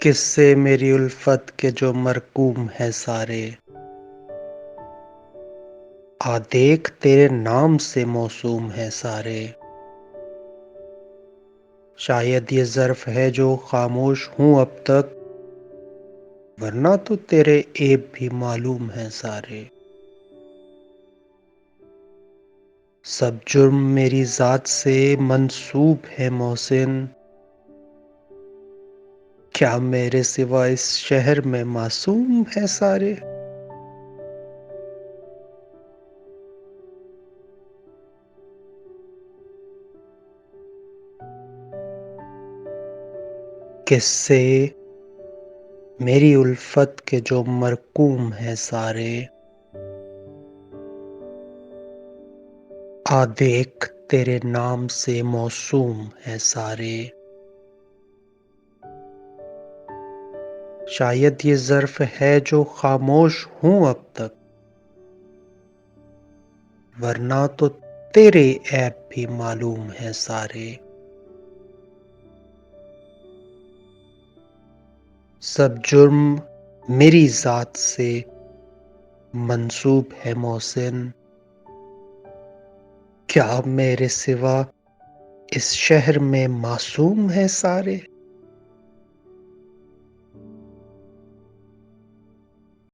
قصے میری الفت کے جو مرقوم ہے سارے، آ دیکھ تیرے نام سے موسوم ہے سارے۔ شاید یہ ظرف ہے جو خاموش ہوں اب تک، ورنہ تو تیرے عیب بھی معلوم ہے سارے۔ سب جرم میری ذات سے منسوب ہے محسن، کیا میرے سوا اس شہر میں معصوم ہے سارے۔ قصے میری الفت کے جو مرقوم ہے سارے، آ دیکھ تیرے نام سے موسوم ہے سارے۔ شاید یہ ظرف ہے جو خاموش ہوں اب تک، ورنہ تو تیرے عیب بھی معلوم ہے سارے۔ سب جرم میری ذات سے منسوب ہے محسن، کیا میرے سوا اس شہر میں معصوم ہے سارے۔